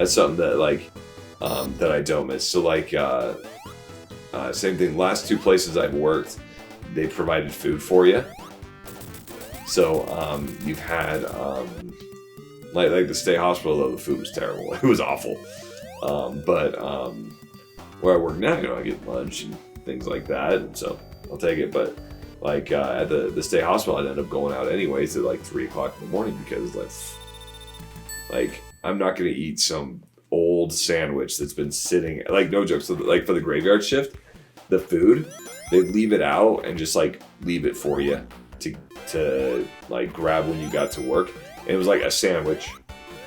That's something that like that I don't miss. So like same thing. Last 2 places I've worked, they provided food for you. So you've had like the state hospital, though the food was terrible. It was awful. But where I work now, I get lunch and things like that, and so I'll take it. But like at the state hospital, I'd end up going out anyways at like 3 o'clock in the morning because like I'm not gonna eat some old sandwich that's been sitting, like, no joke. So like for the graveyard shift, the food, they leave it out and just like leave it for you to like grab when you got to work. And it was like a sandwich.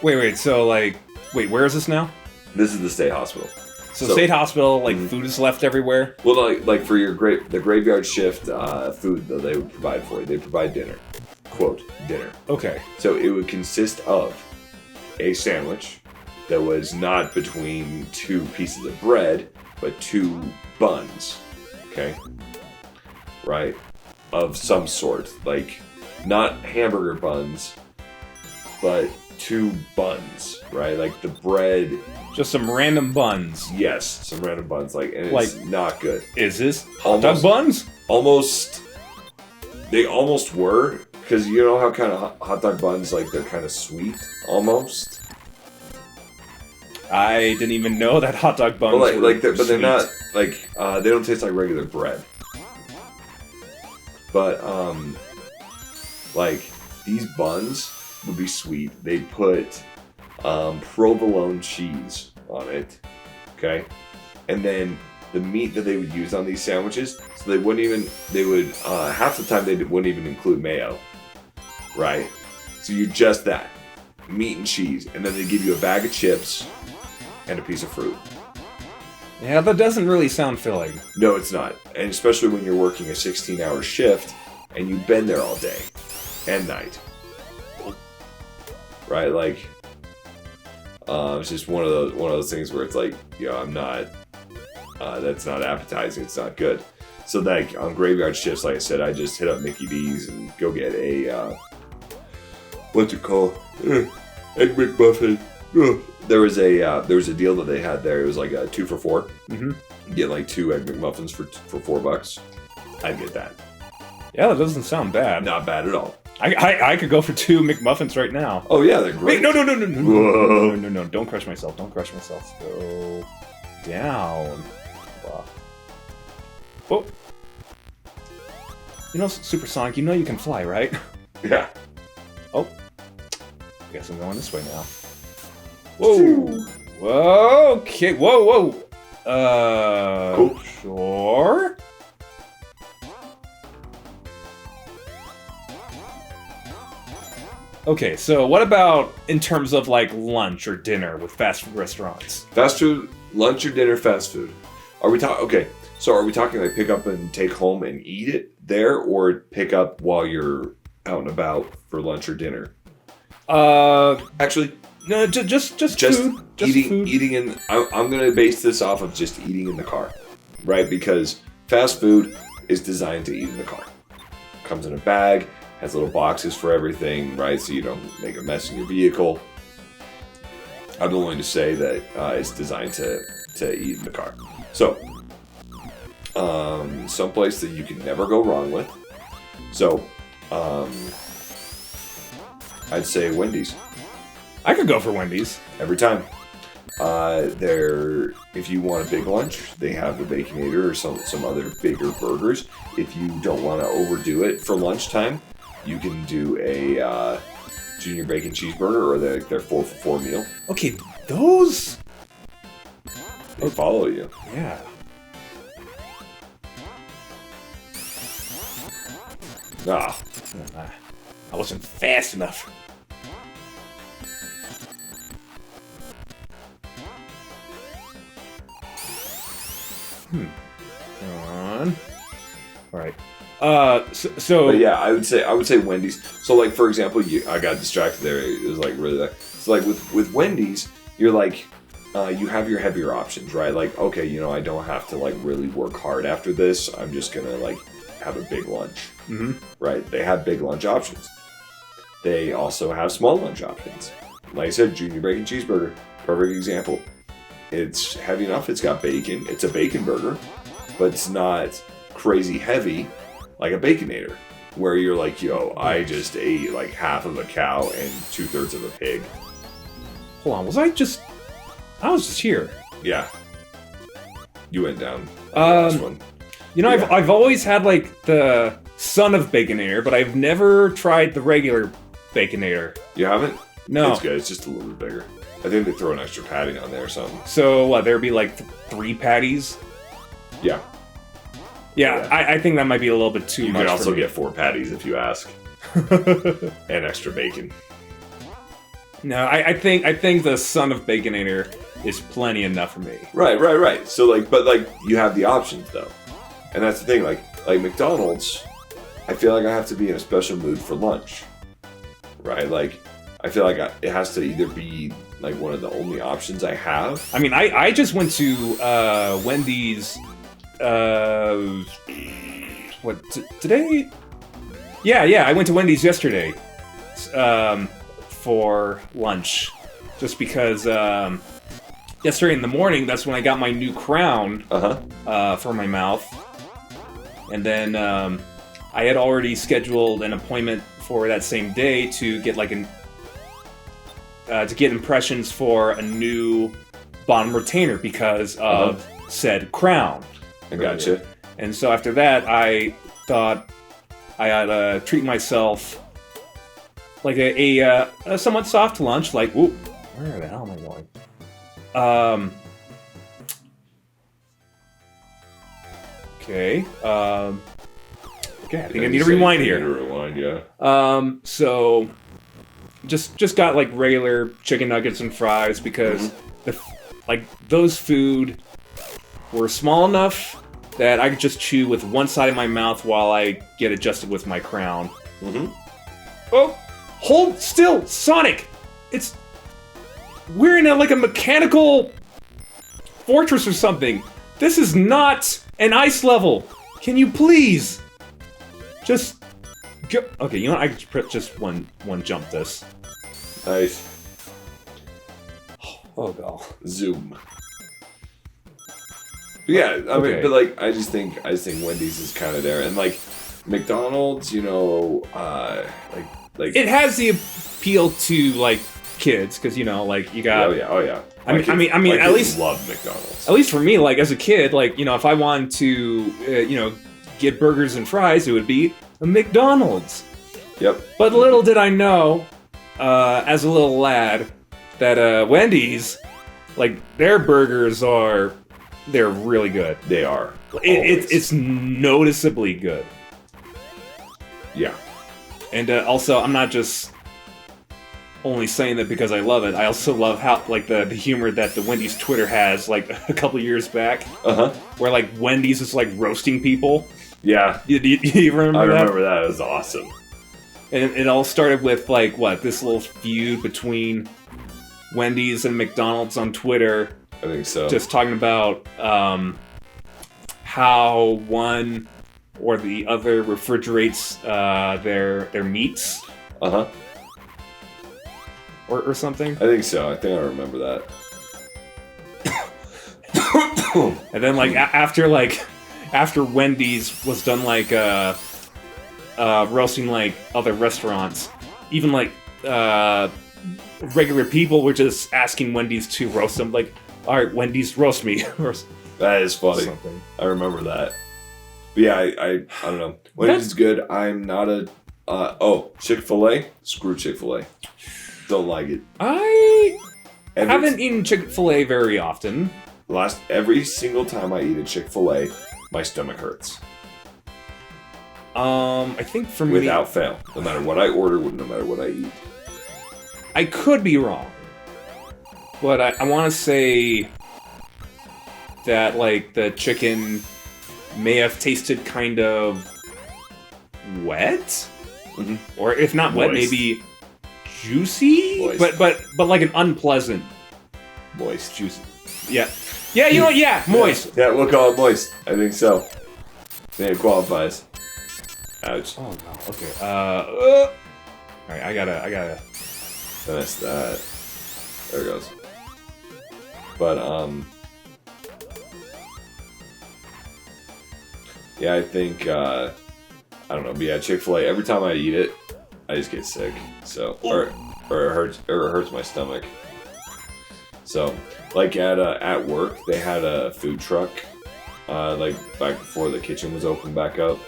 Wait, so like, where is this now? This is the state hospital. So state hospital, like food is left everywhere? Well, like for your the graveyard shift food, though, they would provide for you. They provide dinner. Quote, dinner. Okay. So it would consist of a sandwich that was not between 2 pieces of bread, but 2 buns. Okay? Right? Of some sort. Like, not hamburger buns, but 2 buns, right? Like the bread... Just some random buns. Yes, some random buns. Like, and it's like, not good. Is this hot dog buns? Almost. They almost were, because you know how kind of hot dog buns, like, they're kind of sweet, almost. I didn't even know that hot dog buns were but they're not, like, they don't taste like regular bread. But, like, these buns would be sweet. They'd put provolone cheese on it, okay? And then the meat that they would use on these sandwiches, so they would half the time they wouldn't even include mayo, right? So you just that, meat and cheese, and then they give you a bag of chips and a piece of fruit. Yeah, that doesn't really sound filling. No, it's not. And especially when you're working a 16-hour shift and you've been there all day and night. Right? Like, it's just one of those things where it's like, I'm not, that's not appetizing, it's not good. So like on graveyard shifts, like I said, I just hit up Mickey D's and go get a, what's it called? Egg McMuffin. There was a deal that they had there. It was like a 2 for $4. Mm-hmm. You get like 2 Egg McMuffins for $4. I'd get that. Yeah, that doesn't sound bad. Not bad at all. I could go for 2 McMuffins right now. Oh yeah, they're great. Wait, no, don't crush myself. Don't crush myself. Go down. Wow. Oh. Supersonic, you know you can fly, right? Yeah. Oh. Guess I'm going this way now. Whoa. Whoa. Okay. Whoa. Cool. Sure. Okay, so what about in terms of like lunch or dinner with fast food restaurants? Fast food, lunch or dinner, fast food. Are we talking? Okay, so are we talking like pick up and take home and eat it there, or pick up while you're out and about for lunch or dinner? Actually, no, just food. Just food. Eating in. I'm gonna base this off of just eating in the car, right? Because fast food is designed to eat in the car. Comes in a bag. Has little boxes for everything, right? So you don't make a mess in your vehicle. I'm willing to say that it's designed to eat in the car. So, someplace that you can never go wrong with. So, I'd say Wendy's. I could go for Wendy's Every time. If you want a big lunch, they have the Baconator or some other bigger burgers. If you don't want to overdo it for lunchtime, you can do a junior bacon cheeseburger or their 4 for $4 meal. Okay, those... They follow you. Yeah. I wasn't fast enough. Come on. All right. So but yeah, I would say Wendy's. So like for example, I got distracted there. It was like really that. So like with Wendy's, you're like you have your heavier options, right? Like okay, I don't have to like really work hard after this. I'm just gonna like have a big lunch, mm-hmm. right? They have big lunch options. They also have small lunch options, like I said, junior bacon cheeseburger, perfect example. It's heavy enough. It's got bacon. It's a bacon burger, but it's not crazy heavy like a Baconator, where you're like, yo, I just ate like half of a cow and 2/3 of a pig. Hold on, I was just here. Yeah. You went down the last one. You know, yeah. I've always had like the son of Baconator, but I've never tried the regular Baconator. You haven't? No. It's good. It's just a little bit bigger. I think they throw an extra patty on there or something. So what? There'd be like 3 patties? Yeah. Yeah, I think that might be a little bit too much. You can also get 4 patties if you ask, and extra bacon. No, I think the son of Baconator is plenty enough for me. Right. So like, but like, you have the options though, and that's the thing. Like McDonald's, I feel like I have to be in a special mood for lunch, right? Like, I feel like it has to either be like one of the only options I have. I mean, I just went to Wendy's. Today? Yeah, I went to Wendy's yesterday for lunch, just because yesterday in the morning, that's when I got my new crown for my mouth, and then I had already scheduled an appointment for that same day to get like to get impressions for a new bottom retainer because of said crown. I gotcha. And so after that, I thought I ought to treat myself like a somewhat soft lunch. Like, ooh, where the hell am I going? Okay. Okay, I think I need to rewind here. Yeah. So just got like regular chicken nuggets and fries because those food were small enough that I could just chew with one side of my mouth while I get adjusted with my crown. Oh, hold still, Sonic! We're in like a mechanical fortress or something. This is not an ice level. Can you please just go? Okay, you know what? I can just one jump this. Nice. Oh god. Zoom. But yeah, I mean, but like, I just think Wendy's is kind of there, and like McDonald's, you know, like it has the appeal to like kids because you know, like you got. Oh yeah. I mean, at least love McDonald's. At least for me, like as a kid, like you know, if I wanted to, get burgers and fries, it would be a McDonald's. Yep. But little did I know, as a little lad, that Wendy's, like their burgers they're really good. They are. It's noticeably good. Yeah. And also, I'm not just only saying that because I love it. I also love how, like, the humor that the Wendy's Twitter has, like, a couple years back. Where, like, Wendy's is, like, roasting people. Yeah. You remember that? I remember that. It was awesome. And it all started with, like, this little feud between Wendy's and McDonald's on Twitter. I think so. Just talking about how one or the other refrigerates their meats. Or something. I think so. I think I remember that. And then like after Wendy's was done like roasting like other restaurants, even like regular people were just asking Wendy's to roast them. Like, all right, Wendy's, roast me. That is funny. Something. I remember that. But yeah, I don't know. Wendy's is good. I'm not a... Chick-fil-A? Screw Chick-fil-A. Don't like it. I haven't eaten Chick-fil-A very often. Every single time I eat a Chick-fil-A, my stomach hurts. I think for me... Without fail. No matter what I order, no matter what I eat. I could be wrong. But I want to say that, like, the chicken may have tasted kind of wet? Or if not wet, maybe juicy? Moist. But like an unpleasant... Moist. Juicy. Yeah. Yeah, you know what? Yeah, moist. Yeah, we'll call it moist. I think so. I think it qualifies. Ouch. Oh, no. Okay. Alright, I gotta... Finish that. There it goes. But, yeah, I think, I don't know, but yeah, Chick-fil-A, every time I eat it, I just get sick. So, or it hurts my stomach. So, like at work, they had a food truck, like back before the kitchen was open back up.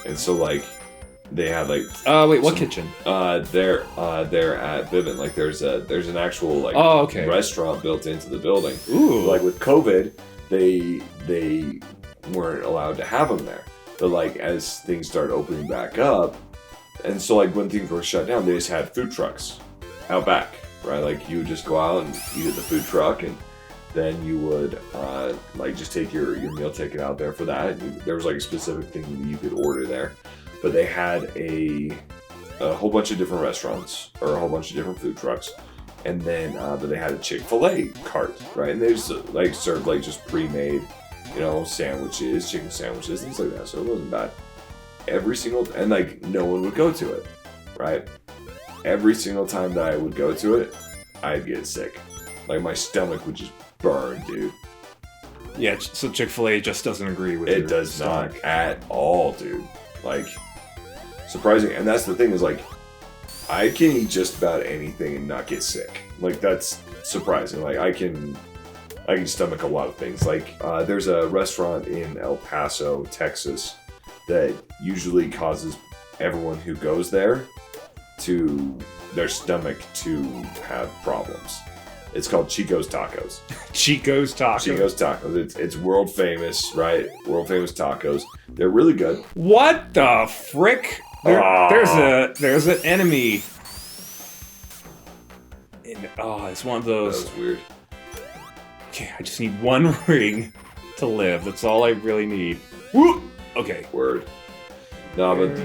And so, like, they had like wait, what kitchen? They're at Vivint. Like there's an actual like restaurant built into the building. Ooh. Like with COVID, they weren't allowed to have them there. But like as things started opening back up, and so like when things were shut down, they just had food trucks out back, right? Like you would just go out and eat at the food truck, and then you would like just take your meal ticket out there for that. There was like a specific thing that you could order there. But they had a whole bunch of different restaurants, or a whole bunch of different food trucks, and then but they had a Chick-fil-A cart, right? And they just like served like just pre-made, sandwiches, chicken sandwiches, things like that. So it wasn't bad. And like no one would go to it, right? Every single time that I would go to it, I'd get sick. Like my stomach would just burn, dude. Yeah, so Chick-fil-A just doesn't agree with it. It does not at all, dude. Like. Surprising, and that's the thing is like, I can eat just about anything and not get sick. Like that's surprising. Like I can stomach a lot of things. Like there's a restaurant in El Paso, Texas, that usually causes everyone who goes there their stomach to have problems. It's called Chico's Tacos. Chico's Tacos. Chico's Tacos. It's world famous, right? World famous tacos. They're really good. What the frick? There's an enemy. It's one of those. That was weird. Okay, I just need one ring to live. That's all I really need. Woo! Okay. Word. No, but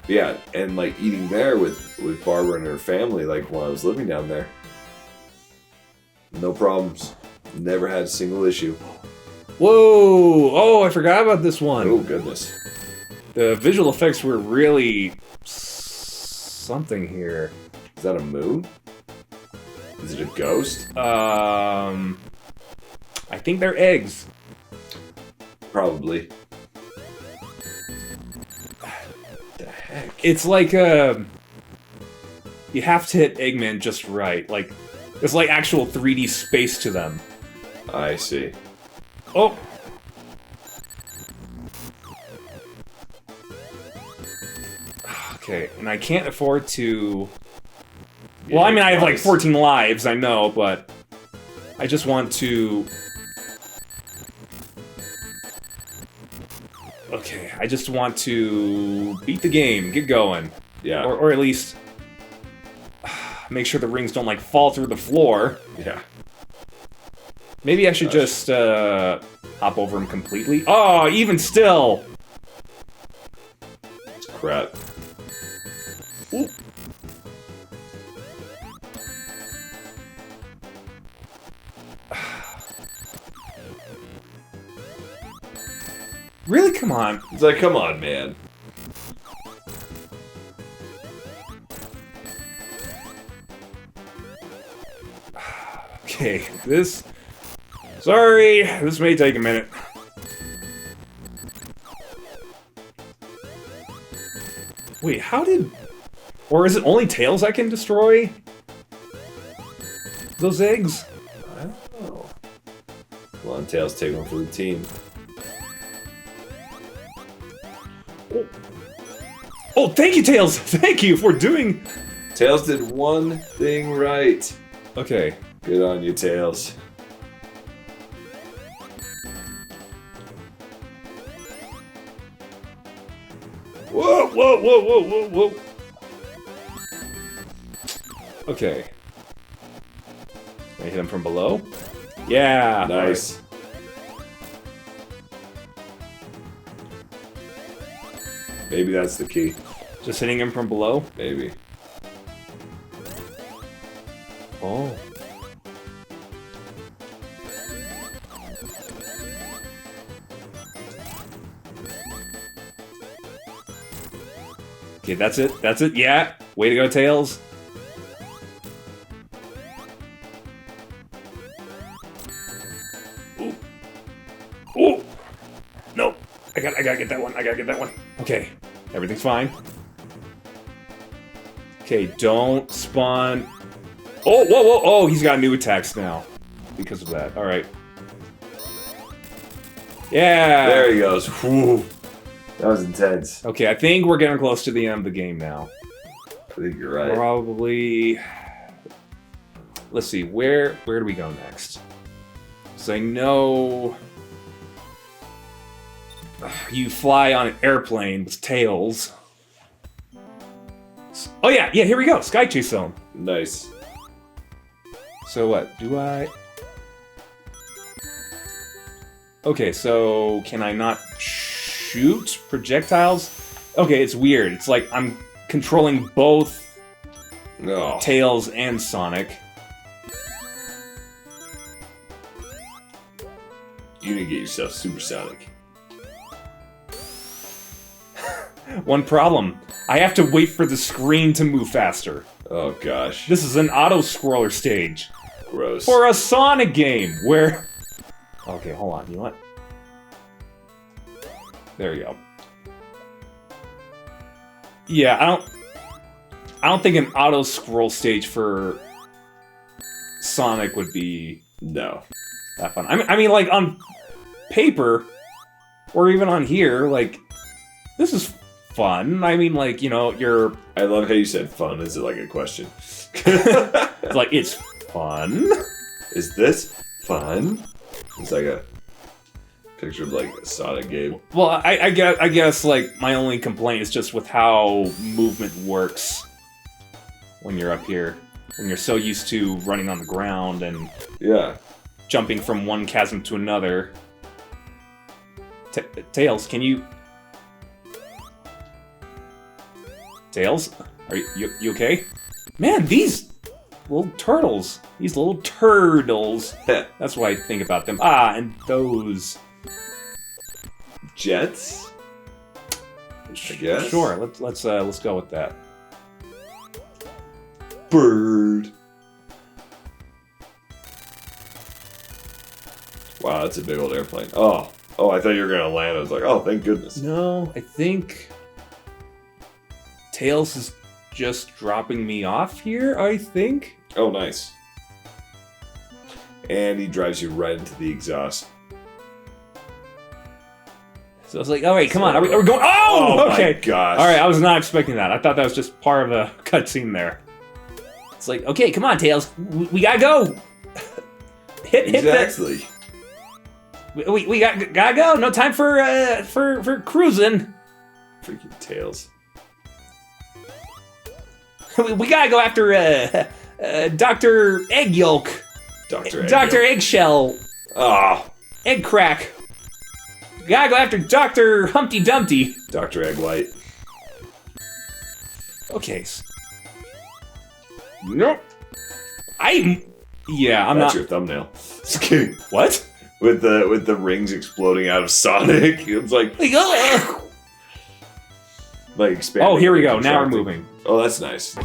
yeah, and like eating there with Barbara and her family, like when I was living down there, no problems. Never had a single issue. Whoa! Oh, I forgot about this one. Oh goodness. The visual effects were really something here. Is that a moon? Is it a ghost? I think they're eggs. Probably. What the heck? It's like you have to hit Eggman just right. Like there's like actual 3D space to them. I see. Oh. Okay, and I can't afford to... Well, I mean, I have like 14 lives, I know, but I just want to... Okay, I just want to beat the game, get going. Yeah. Or at least make sure the rings don't like fall through the floor. Yeah. Maybe I should just hop over them completely. Oh, even still! Crap. Ooh. Really? Come on. It's like, come on, man. Okay, this... Sorry, this may take a minute. Wait, how did... Or is it only Tails I can destroy? Those eggs? I don't know. Come on, Tails, take one for the team. Oh, thank you, Tails! Thank you for doing... Tails did one thing right. Okay. Good on you, Tails. Whoa, whoa, whoa, whoa, whoa, whoa. Okay. Can I hit him from below? Yeah. Nice. Maybe that's the key. Just hitting him from below? Maybe. Oh. Okay, that's it. That's it. Yeah. Way to go, Tails. I gotta get that one. I gotta get that one. Okay, everything's fine. Okay, don't spawn. Oh, whoa, whoa, oh, he's got new attacks now because of that. All right. Yeah. There he goes. Whew. That was intense. Okay, I think we're getting close to the end of the game now. I think you're right. Probably. Let's see, where do we go next? Because I know you fly on an airplane with tails. Oh yeah, here we go. Sky Chase Zone. Nice. So what? Do I? Okay, so can I not shoot projectiles? Okay, it's weird. It's like I'm controlling both Tails and Sonic. You need to get yourself supersonic. One problem. I have to wait for the screen to move faster. Oh gosh. This is an auto-scroller stage. Gross. For a Sonic game, where... Okay, hold on, you know what? There we go. Yeah, I don't think an auto-scroll stage for Sonic would be... No. That fun. I mean, like, on paper, or even on here, like, this is fun. I mean, like, you know, you're... I love how you said fun. Is it like a question? It's like, it's fun? Is this fun? It's like a picture of, like, a Sonic game. Well, I guess, like, my only complaint is just with how movement works when you're up here. When you're so used to running on the ground and... Yeah. Jumping from one chasm to another. Tails, can you... Tails? Are you okay? Man, these little turtles. These little turtles. That's what I think about them. Ah, and those... Jets? I guess? Sure, let's go with that. Bird. Wow, that's a big old airplane. Oh, I thought you were gonna land. I was like, oh, thank goodness. No, I think Tails is just dropping me off here, I think. Oh, nice. And he drives you right into the exhaust. So I was like, all right, come on, are we going? Oh, okay. My gosh. All right, I was not expecting that. I thought that was just part of the cutscene there. It's like, okay, come on, Tails, we gotta go. Hit exactly. We gotta go. No time for cruising. Freaking Tails. We gotta go after Dr. Egg Yolk. Dr. Eggshell. Ah. Egg Crack. Gotta go after Dr. Humpty Dumpty. Dr. Egg White. Okay. Nope. I'm That's not. your thumbnail. What? With the rings exploding out of Sonic. It's like expanding. Oh, here we go. Now we're moving. Oh, that's nice.